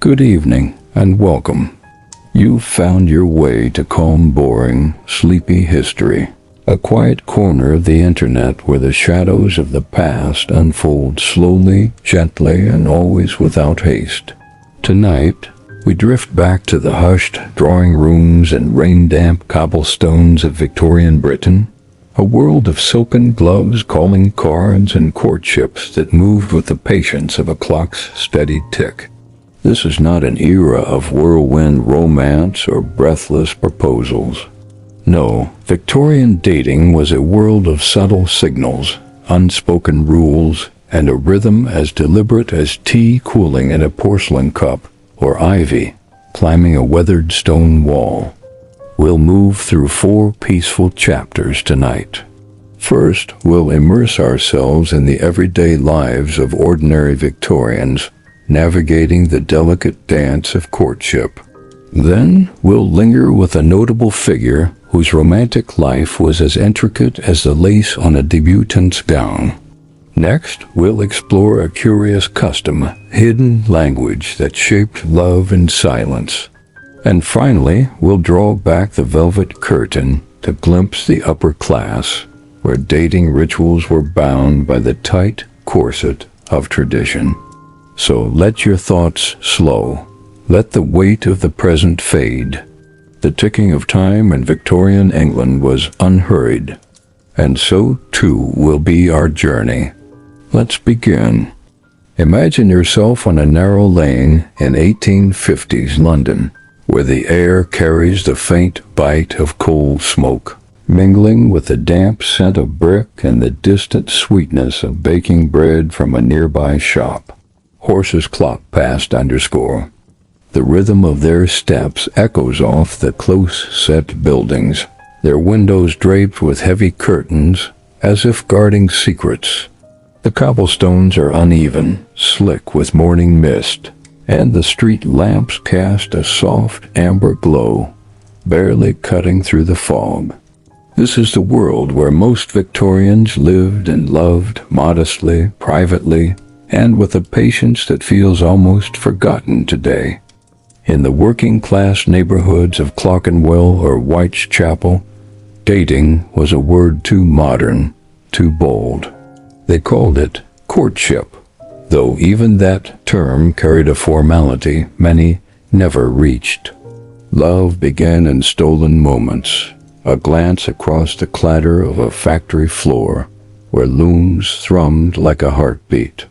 Good evening and welcome. You've found your way to calm, boring, sleepy history, a quiet corner of the internet where the shadows of the past unfold slowly, gently, and always without haste. Tonight, we drift back to the hushed drawing rooms and rain-damp cobblestones of Victorian Britain, a world of silken gloves, calling cards, and courtships that moved with the patience of a clock's steady tick. This is not an era of whirlwind romance or breathless proposals. No, Victorian dating was a world of subtle signals, unspoken rules, and a rhythm as deliberate as tea cooling in a porcelain cup or ivy climbing a weathered stone wall. We'll move through 4 peaceful chapters tonight. First, we'll immerse ourselves in the everyday lives of ordinary Victorians, navigating the delicate dance of courtship. Then, we'll linger with a notable figure whose romantic life was as intricate as the lace on a debutante's gown. Next, we'll explore a curious custom, hidden language that shaped love in silence. And finally, we'll draw back the velvet curtain to glimpse the upper class, where dating rituals were bound by the tight corset of tradition. So let your thoughts slow. Let the weight of the present fade. The ticking of time in Victorian England was unhurried, and so too will be our journey. Let's begin. Imagine yourself on a narrow lane in 1850s London, where the air carries the faint bite of coal smoke, mingling with the damp scent of brick and the distant sweetness of baking bread from a nearby shop. Horses clock past underscore. The rhythm of their steps echoes off the close-set buildings, their windows draped with heavy curtains as if guarding secrets. The cobblestones are uneven, slick with morning mist, and the street lamps cast a soft amber glow, barely cutting through the fog. This is the world where most Victorians lived and loved modestly, privately, and with a patience that feels almost forgotten today. In the working-class neighborhoods of Clerkenwell or Whitechapel, dating was a word too modern, too bold. They called it courtship, though even that term carried a formality many never reached. Love began in stolen moments, a glance across the clatter of a factory floor where looms thrummed like a heartbeat.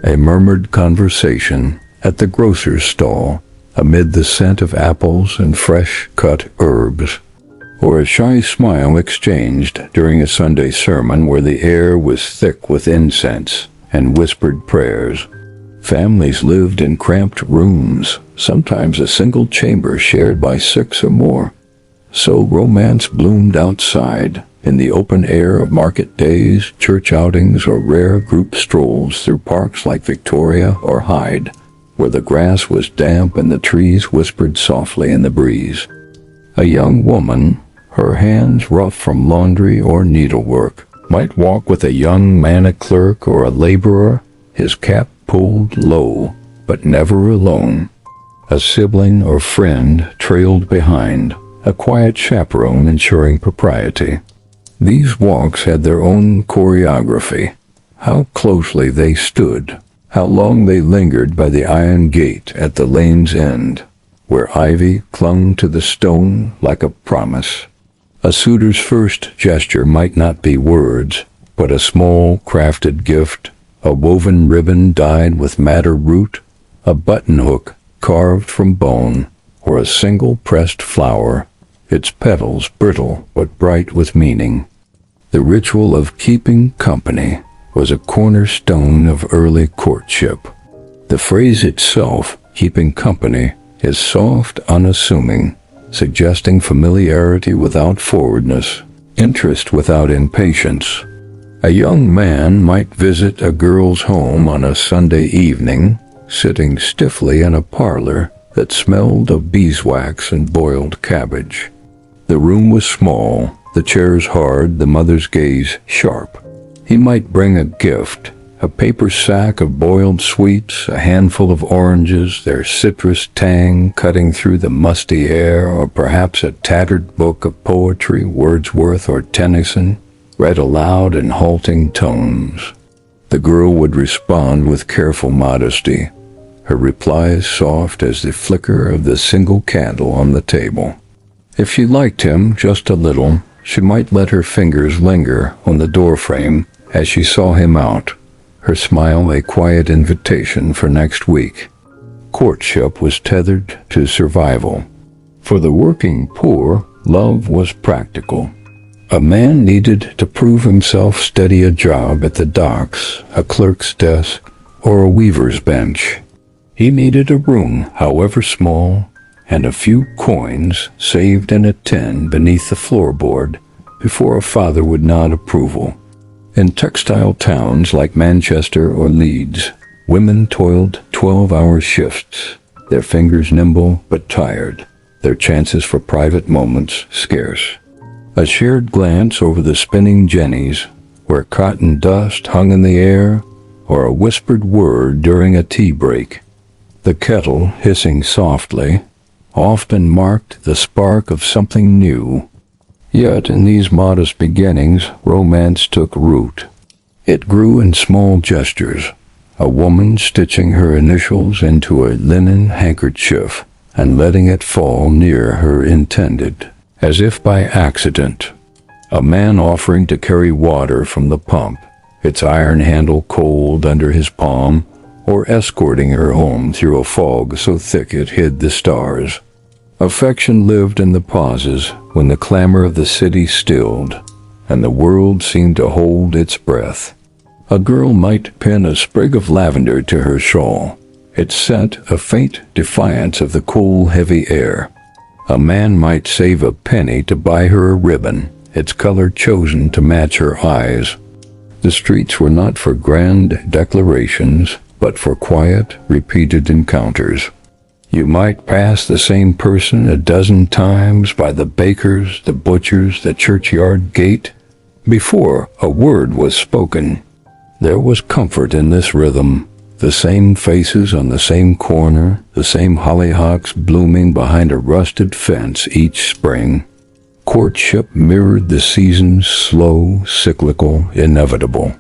A murmured conversation at the grocer's stall amid the scent of apples and fresh-cut herbs, or a shy smile exchanged during a Sunday sermon where the air was thick with incense and whispered prayers. Families lived in cramped rooms, sometimes a single chamber shared by 6 or more. So romance bloomed outside, in the open air of market days, church outings, or rare group strolls through parks like Victoria or Hyde, where the grass was damp and the trees whispered softly in the breeze. A young woman, her hands rough from laundry or needlework, might walk with a young man, a clerk or a laborer, his cap pulled low, but never alone. A sibling or friend trailed behind, a quiet chaperone ensuring propriety. These walks had their own choreography. How closely they stood, how long they lingered by the iron gate at the lane's end, where ivy clung to the stone like a promise. A suitor's first gesture might not be words, but a small crafted gift, a woven ribbon dyed with madder root, a button hook carved from bone, or a single pressed flower, its petals brittle but bright with meaning. The ritual of keeping company was a cornerstone of early courtship. The phrase itself, keeping company, is soft, unassuming, suggesting familiarity without forwardness, interest without impatience. A young man might visit a girl's home on a Sunday evening, sitting stiffly in a parlor that smelled of beeswax and boiled cabbage. The room was small, the chairs hard, the mother's gaze sharp. He might bring a gift, A paper sack of boiled sweets, a handful of oranges, their citrus tang cutting through the musty air, or perhaps a tattered book of poetry, Wordsworth or Tennyson, read aloud in halting tones. The girl would respond with careful modesty, her replies soft as the flicker of the single candle on the table. If she liked him just a little, she might let her fingers linger on the doorframe as she saw him out, her smile a quiet invitation for next week. Courtship was tethered to survival. For the working poor, love was practical. A man needed to prove himself, steady a job at the docks, a clerk's desk, or a weaver's bench. He needed a room, however small, and a few coins saved in a tin beneath the floorboard before a father would nod approval. In textile towns like Manchester or Leeds, women toiled 12-hour shifts, their fingers nimble but tired, their chances for private moments scarce. A shared glance over the spinning jennies, where cotton dust hung in the air, or a whispered word during a tea break. The kettle, hissing softly, often marked the spark of something new. Yet in these modest beginnings, romance took root. It grew in small gestures, a woman stitching her initials into a linen handkerchief and letting it fall near her intended, as if by accident. A man offering to carry water from the pump, its iron handle cold under his palm, or escorting her home through a fog so thick it hid the stars. Affection lived in the pauses when the clamor of the city stilled, and the world seemed to hold its breath. A girl might pin a sprig of lavender to her shawl, its scent a faint defiance of the cool, heavy air. A man might save a penny to buy her a ribbon, its color chosen to match her eyes. The streets were not for grand declarations, but for quiet, repeated encounters. You might pass the same person a dozen times by the baker's, the butcher's, the churchyard gate before a word was spoken. There was comfort in this rhythm, the same faces on the same corner, the same hollyhocks blooming behind a rusted fence each spring. Courtship mirrored the seasons, slow, cyclical, inevitable.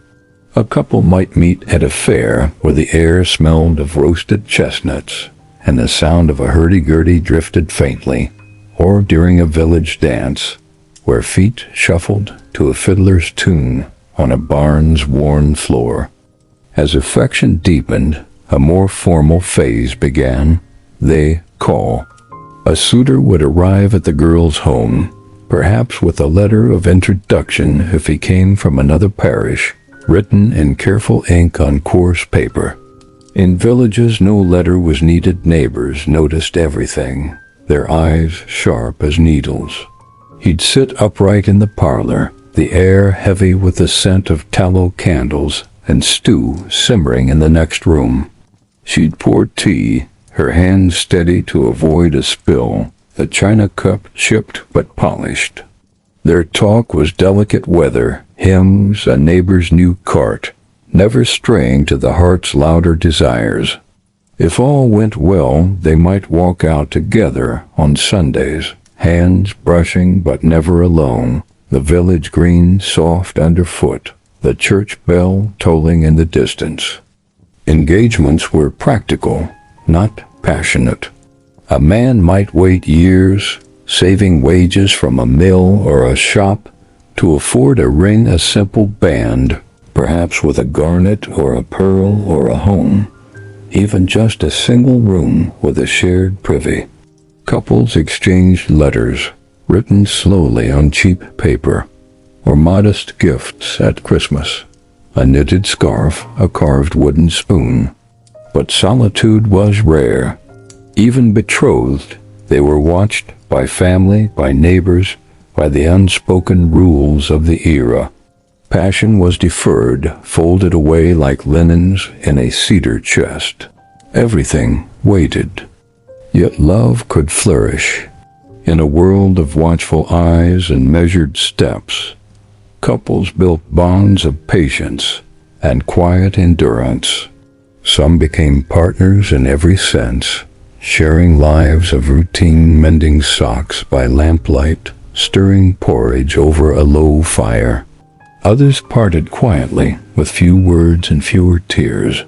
A couple might meet at a fair where the air smelled of roasted chestnuts, and the sound of a hurdy-gurdy drifted faintly, or during a village dance, where feet shuffled to a fiddler's tune on a barn's worn floor. As affection deepened, a more formal phase began. They call. A suitor would arrive at the girl's home, perhaps with a letter of introduction if he came from another parish, written in careful ink on coarse paper. In villages, no letter was needed. Neighbors noticed everything, their eyes sharp as needles. He'd sit upright in the parlor, the air heavy with the scent of tallow candles, and stew simmering in the next room. She'd pour tea, her hands steady to avoid a spill, the china cup chipped but polished. Their talk was delicate weather, hymns, a neighbor's new cart, never straying to the heart's louder desires. If all went well, they might walk out together on Sundays, hands brushing but never alone, the village green soft underfoot, the church bell tolling in the distance. Engagements were practical, not passionate. A man might wait years, saving wages from a mill or a shop, to afford a ring, a simple band, perhaps with a garnet or a pearl or a home, even just a single room with a shared privy. Couples exchanged letters, written slowly on cheap paper, or modest gifts at Christmas, a knitted scarf, a carved wooden spoon. But solitude was rare. Even betrothed, they were watched by family, by neighbors, by the unspoken rules of the era. Passion was deferred, folded away like linens in a cedar chest. Everything waited. Yet love could flourish. In a world of watchful eyes and measured steps, couples built bonds of patience, and quiet endurance. Some became partners in every sense, sharing lives of routine mending socks by lamplight, stirring porridge over a low fire. Others parted quietly, with few words and fewer tears.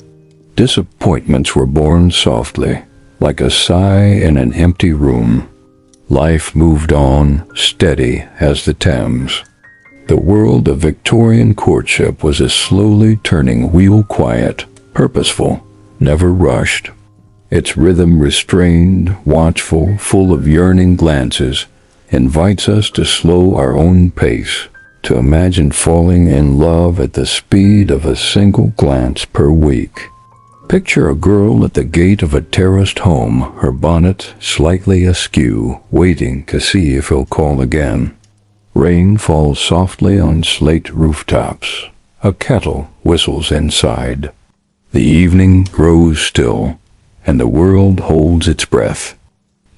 Disappointments were born softly, like a sigh in an empty room. Life moved on, steady as the Thames. The world of Victorian courtship was a slowly turning wheel, quiet, purposeful, never rushed. Its rhythm restrained, watchful, full of yearning glances, invites us to slow our own pace, to imagine falling in love at the speed of a single glance per week. Picture a girl at the gate of a terraced home, her bonnet slightly askew, waiting to see if he'll call again. Rain falls softly on slate rooftops. A kettle whistles inside. The evening grows still, and the world holds its breath.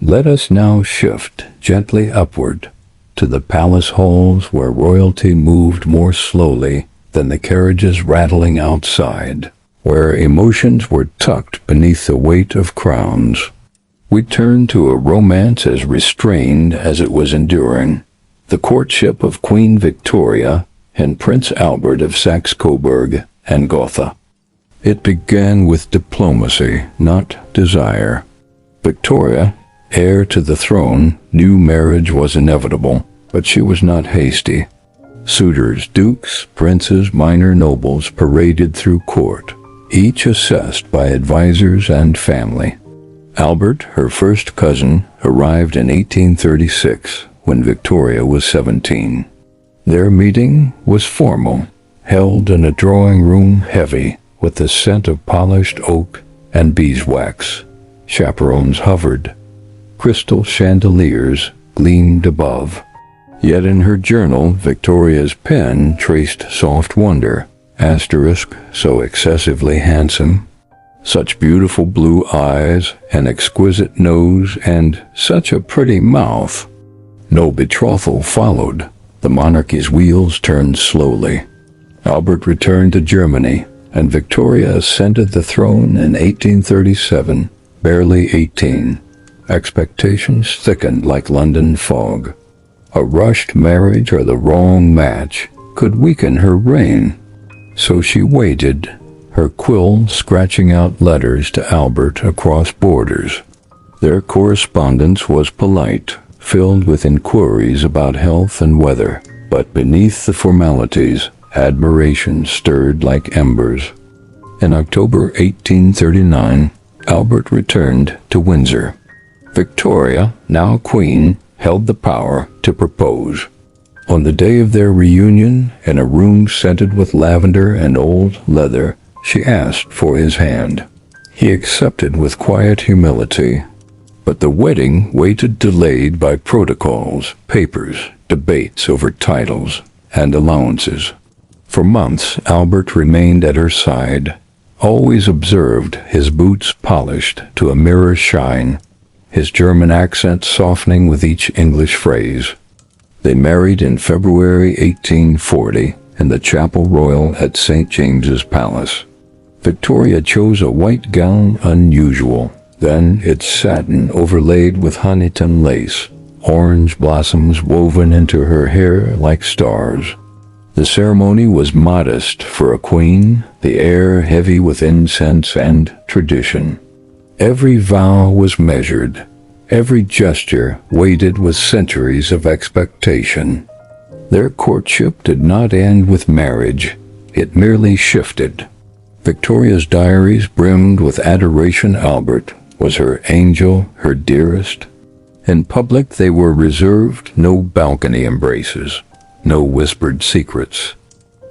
Let us now shift gently upward to the palace halls where royalty moved more slowly than the carriages rattling outside, where emotions were tucked beneath the weight of crowns. We turn to a romance as restrained as it was enduring, the courtship of Queen Victoria and Prince Albert of Saxe-Coburg and Gotha. It began with diplomacy, not desire. Victoria, heir to the throne, knew marriage was inevitable, but she was not hasty. Suitors, dukes, princes, minor nobles paraded through court, each assessed by advisors and family. Albert, her first cousin, arrived in 1836 when Victoria was 17. Their meeting was formal, held in a drawing room heavy with the scent of polished oak and beeswax. Chaperons hovered. Crystal chandeliers gleamed above. Yet in her journal, Victoria's pen traced soft wonder, asterisk, so excessively handsome, such beautiful blue eyes, an exquisite nose, and such a pretty mouth. No betrothal followed. The monarchy's wheels turned slowly. Albert returned to Germany, and Victoria ascended the throne in 1837, barely 18. Expectations thickened like London fog. A rushed marriage or the wrong match could weaken her reign. So she waited, her quill scratching out letters to Albert across borders. Their correspondence was polite, filled with inquiries about health and weather, but beneath the formalities, admiration stirred like embers. In October 1839, Albert returned to Windsor. Victoria, now queen, held the power to propose. On the day of their reunion, in a room scented with lavender and old leather, she asked for his hand. He accepted with quiet humility, but the wedding waited, delayed by protocols, papers, debates over titles, and allowances. For months, Albert remained at her side, always observed, his boots polished to a mirror shine, his German accent softening with each English phrase. They married in February 1840 in the Chapel Royal at St. James's Palace. Victoria chose a white gown unusual, then its satin overlaid with Honiton lace, orange blossoms woven into her hair like stars. The ceremony was modest for a queen, the air heavy with incense and tradition. Every vow was measured, every gesture weighted with centuries of expectation. Their courtship did not end with marriage, it merely shifted. Victoria's diaries brimmed with adoration. Albert was her angel, her dearest. In public they were reserved, no balcony embraces, no whispered secrets.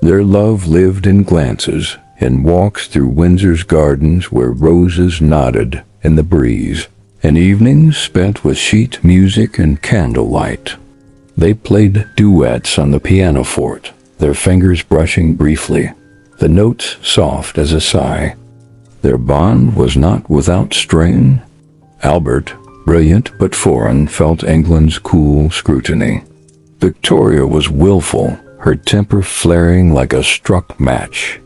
Their love lived in glances, in walks through Windsor's gardens where roses nodded in the breeze, in evenings spent with sheet music and candlelight. They played duets on the pianoforte, their fingers brushing briefly, the notes soft as a sigh. Their bond was not without strain. Albert, brilliant but foreign, felt England's cool scrutiny. Victoria was willful, her temper flaring like a struck match.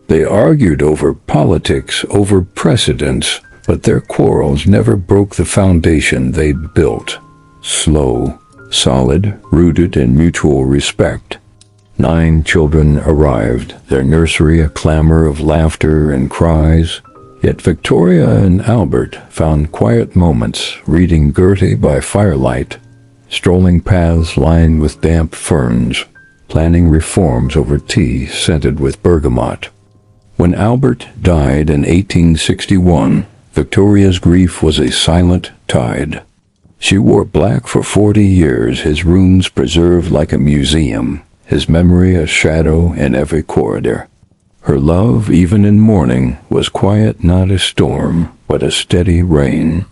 They argued over politics, over precedents, but their quarrels never broke the foundation they'd built. Slow, solid, rooted in mutual respect. 9 children arrived, their nursery a clamor of laughter and cries. Yet Victoria and Albert found quiet moments reading Goethe by firelight, strolling paths lined with damp ferns, planning reforms over tea scented with bergamot. When Albert died in 1861, Victoria's grief was a silent tide. She wore black for 40 years, his runes preserved like a museum, his memory a shadow in every corridor. Her love, even in mourning, was quiet, not a storm, but a steady rain.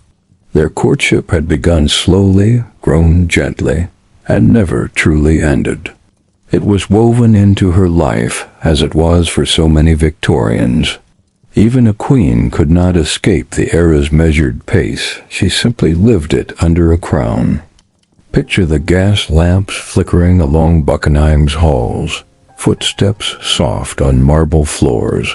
Their courtship had begun slowly, grown gently, and never truly ended. It was woven into her life, as it was for so many Victorians. Even a queen could not escape the era's measured pace. She simply lived it under a crown. Picture the gas lamps flickering along Buckingham's halls, footsteps soft on marble floors.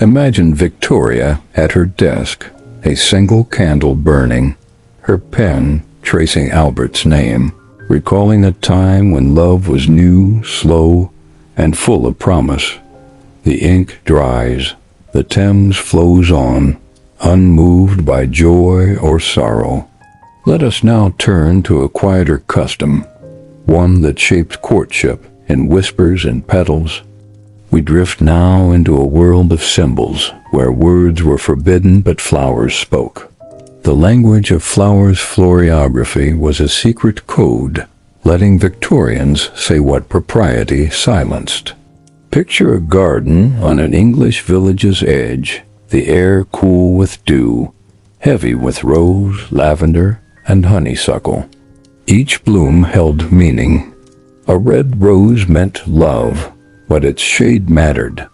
Imagine Victoria at her desk, a single candle burning, her pen tracing Albert's name, recalling a time when love was new, slow, and full of promise. The ink dries, the Thames flows on, unmoved by joy or sorrow. Let us now turn to a quieter custom, one that shaped courtship in whispers and petals. We drift now into a world of symbols, where words were forbidden but flowers spoke. The language of flowers' florography was a secret code, letting Victorians say what propriety silenced. Picture a garden on an English village's edge, the air cool with dew, heavy with rose, lavender, and honeysuckle. Each bloom held meaning. A red rose meant love, but its shade mattered.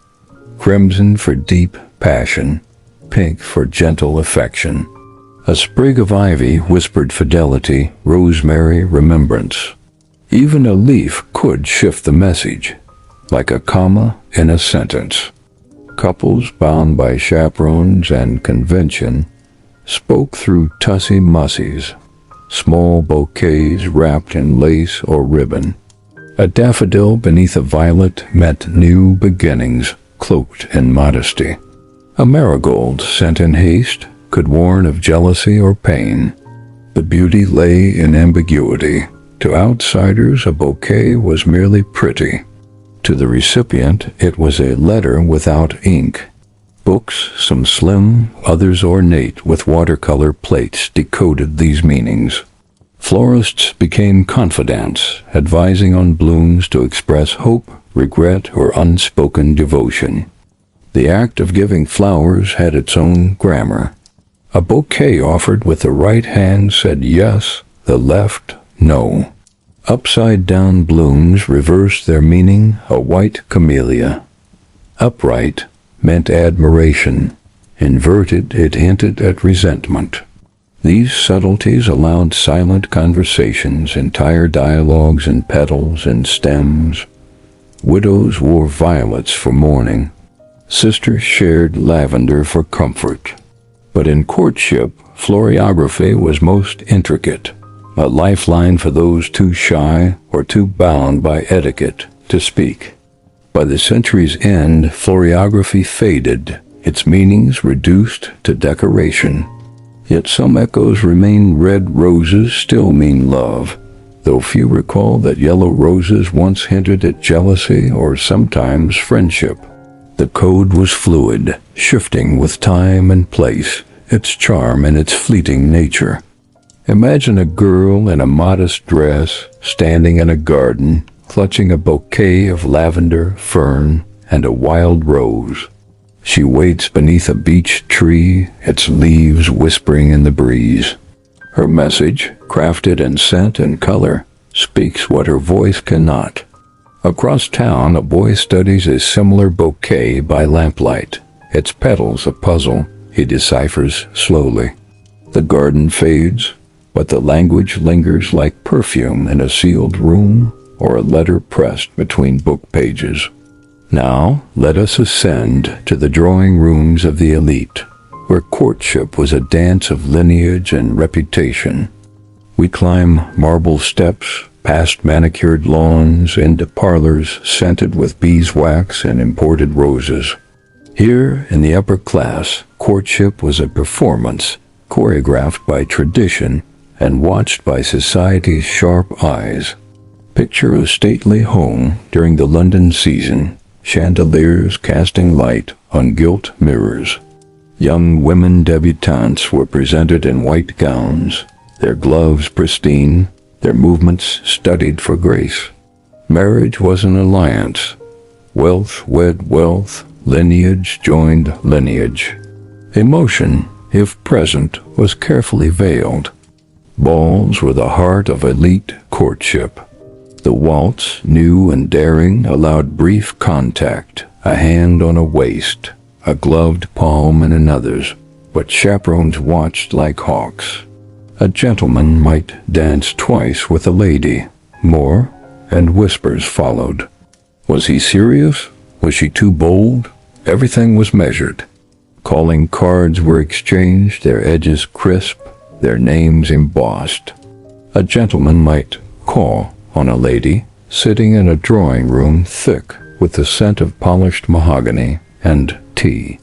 Crimson for deep passion, pink for gentle affection. A sprig of ivy whispered fidelity, rosemary remembrance. Even a leaf could shift the message, like a comma in a sentence. Couples bound by chaperones and convention spoke through tussy-mussies, small bouquets wrapped in lace or ribbon. A daffodil beneath a violet meant new beginnings, cloaked in modesty. A marigold sent in haste could warn of jealousy or pain. The beauty lay in ambiguity. To outsiders, a bouquet was merely pretty. To the recipient, it was a letter without ink. Books, some slim, others ornate, with watercolor plates decoded these meanings. Florists became confidants, advising on blooms to express hope, regret, or unspoken devotion. The act of giving flowers had its own grammar. A bouquet offered with the right hand said yes, the left no. Upside-down blooms reversed their meaning, a white camellia. Upright meant admiration. Inverted, it hinted at resentment. These subtleties allowed silent conversations, entire dialogues in petals and stems. Widows wore violets for mourning. Sisters shared lavender for comfort. But in courtship, florography was most intricate, a lifeline for those too shy or too bound by etiquette to speak. By the century's end, florography faded, its meanings reduced to decoration. Yet some echoes remain. Red roses still mean love, though few recall that yellow roses once hinted at jealousy or sometimes friendship. The code was fluid, shifting with time and place, its charm and its fleeting nature. Imagine a girl in a modest dress, standing in a garden, clutching a bouquet of lavender, fern, and a wild rose. She waits beneath a beech tree, its leaves whispering in the breeze. Her message, crafted in scent and color, speaks what her voice cannot. Across town, a boy studies a similar bouquet by lamplight. Its petals a puzzle he deciphers slowly. The garden fades, but the language lingers like perfume in a sealed room or a letter pressed between book pages. Now let us ascend to the drawing rooms of the elite, where courtship was a dance of lineage and reputation. We climb marble steps, past manicured lawns, into parlors scented with beeswax and imported roses. Here, in the upper class, courtship was a performance, choreographed by tradition and watched by society's sharp eyes. Picture a stately home during the London season, chandeliers casting light on gilt mirrors. Young women debutantes were presented in white gowns, their gloves pristine, their movements studied for grace. Marriage was an alliance. Wealth wed wealth, lineage joined lineage. Emotion, if present, was carefully veiled. Balls were the heart of elite courtship. The waltz, new and daring, allowed brief contact, a hand on a waist, a gloved palm in another's, but chaperones watched like hawks. A gentleman might dance twice with a lady, more, and whispers followed. Was he serious? Was she too bold? Everything was measured. Calling cards were exchanged, their edges crisp, their names embossed. A gentleman might call on a lady, sitting in a drawing room thick with the scent of polished mahogany and tea.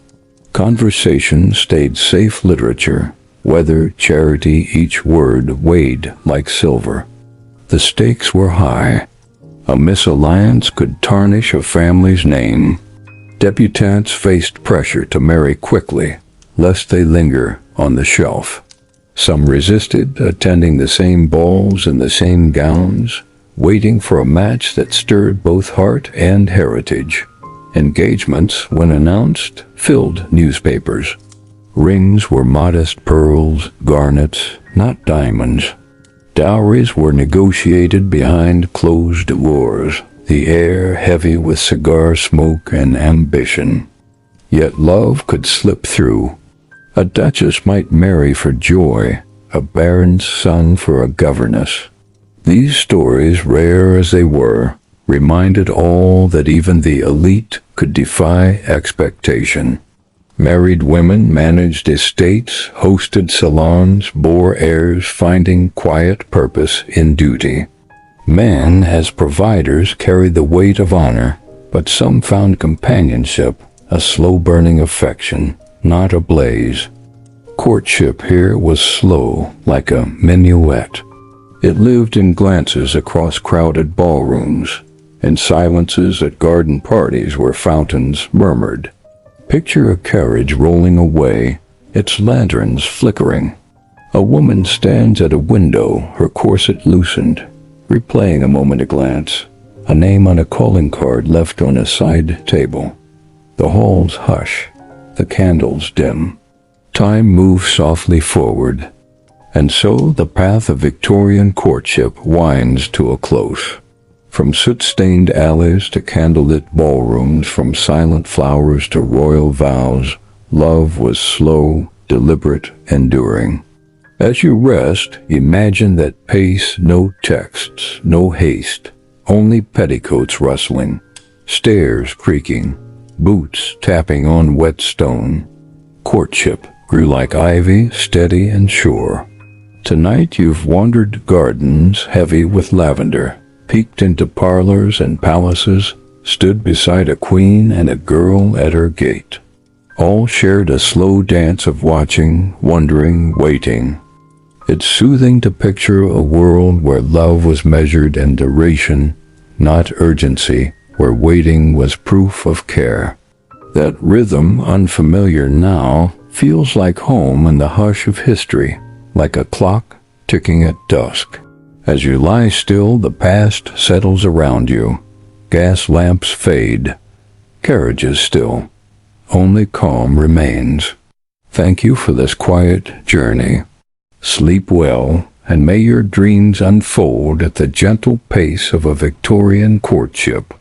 Conversation stayed safe literature, weather, charity, each word weighed like silver. The stakes were high. A misalliance could tarnish a family's name. Debutantes faced pressure to marry quickly, lest they linger on the shelf. Some resisted, attending the same balls in the same gowns, waiting for a match that stirred both heart and heritage. Engagements, when announced, filled newspapers. Rings were modest pearls, garnets, not diamonds. Dowries were negotiated behind closed doors, the air heavy with cigar smoke and ambition. Yet love could slip through. A duchess might marry for joy, a baron's son for a governess. These stories, rare as they were, reminded all that even the elite could defy expectation. Married women managed estates, hosted salons, bore heirs, finding quiet purpose in duty. Men, as providers, carried the weight of honor, but some found companionship, a slow-burning affection, not a blaze. Courtship here was slow, like a minuet. It lived in glances across crowded ballrooms, in silences at garden parties where fountains murmured. Picture a carriage rolling away, its lanterns flickering. A woman stands at a window, her corset loosened, replaying a moment a glance, a name on a calling card left on a side table. The halls hush, the candles dim. Time moves softly forward, and so the path of Victorian courtship winds to a close. From soot-stained alleys to candlelit ballrooms, from silent flowers to royal vows, love was slow, deliberate, enduring. As you rest, imagine that pace, no texts, no haste, only petticoats rustling, stairs creaking, boots tapping on wet stone. Courtship grew like ivy, steady and sure. Tonight you've wandered gardens heavy with lavender, peeked into parlors and palaces, stood beside a queen and a girl at her gate. All shared a slow dance of watching, wondering, waiting. It's soothing to picture a world where love was measured in duration, not urgency, where waiting was proof of care. That rhythm, unfamiliar now, feels like home in the hush of history, like a clock ticking at dusk. As you lie still, the past settles around you. Gas lamps fade. Carriages still. Only calm remains. Thank you for this quiet journey. Sleep well, and may your dreams unfold at the gentle pace of a Victorian courtship.